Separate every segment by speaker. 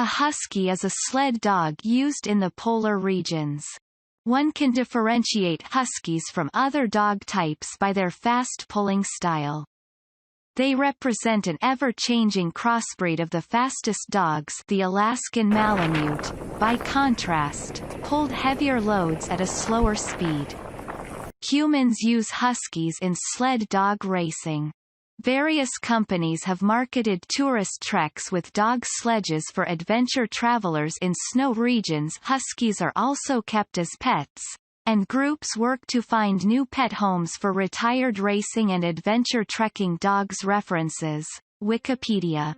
Speaker 1: husky is a sled dog used in the polar regions. One can differentiate huskies from other dog types by their fast pulling style. They represent an ever-changing crossbreed of the fastest dogs, the Alaskan Malamute, by contrast, pulled heavier loads at a slower speed. Humans use huskies in sled dog racing. Various companies have marketed tourist treks with dog sledges for adventure travelers in snow regions. Huskies are also kept as pets, and groups work to find new pet homes for retired racing and adventure trekking dogs. References: Wikipedia.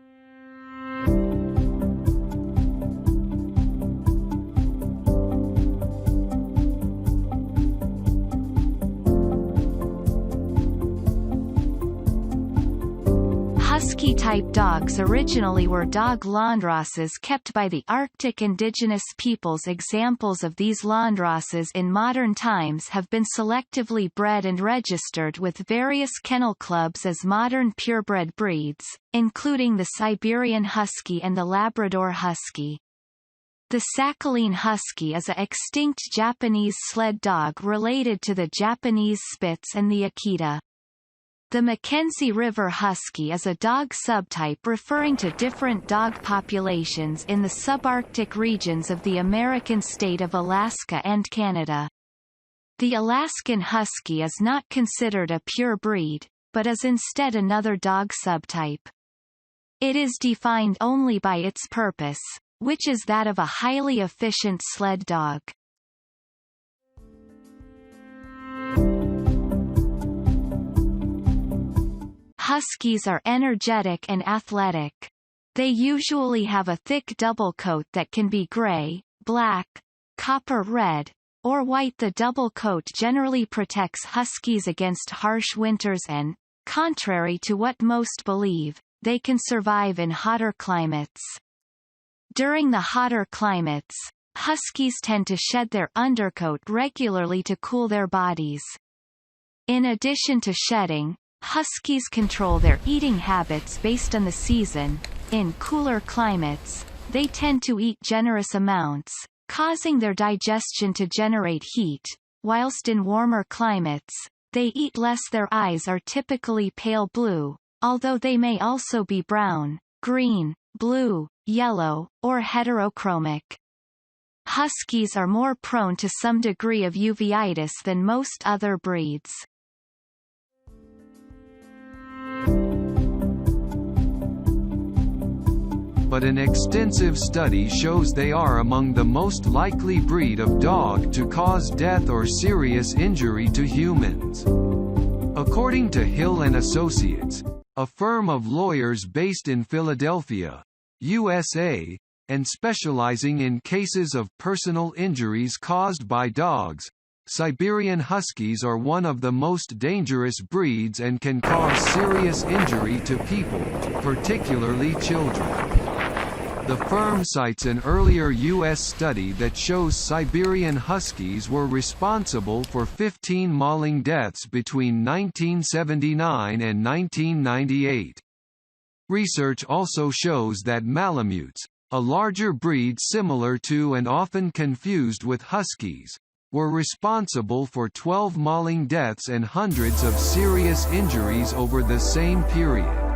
Speaker 1: Husky-type dogs originally were dog landraces kept by the Arctic indigenous peoples. Examples of these landraces in modern times have been selectively bred and registered with various kennel clubs as modern purebred breeds, including the Siberian Husky and the Labrador Husky. The Sakhalin Husky is a extinct Japanese sled dog related to the Japanese Spitz and the Akita. The Mackenzie River Husky is a dog subtype referring to different dog populations in the subarctic regions of the American state of Alaska and Canada. The Alaskan Husky is not considered a pure breed, but is instead another dog subtype. It is defined only by its purpose, which is that of a highly efficient sled dog. Huskies are energetic and athletic. They usually have a thick double coat that can be gray, black, copper red, or white. The double coat generally protects huskies against harsh winters and, contrary to what most believe, they can survive in hotter climates. During the hotter climates, huskies tend to shed their undercoat regularly to cool their bodies. In addition to shedding, huskies control their eating habits based on the season. In cooler climates, they tend to eat generous amounts, causing their digestion to generate heat, whilst in warmer climates, they eat less. Their eyes are typically pale blue, although they may also be brown, green, blue, yellow, or heterochromic. Huskies are more prone to some degree of uveitis than most other breeds.
Speaker 2: But an extensive study shows they are among the most likely breed of dog to cause death or serious injury to humans. According to Hill and Associates, a firm of lawyers based in Philadelphia, USA, and specializing in cases of personal injuries caused by dogs, Siberian Huskies are one of the most dangerous breeds and can cause serious injury to people, particularly children. The firm cites an earlier U.S. study that shows Siberian Huskies were responsible for 15 mauling deaths between 1979 and 1998. Research also shows that Malamutes, a larger breed similar to and often confused with Huskies, were responsible for 12 mauling deaths and hundreds of serious injuries over the same period.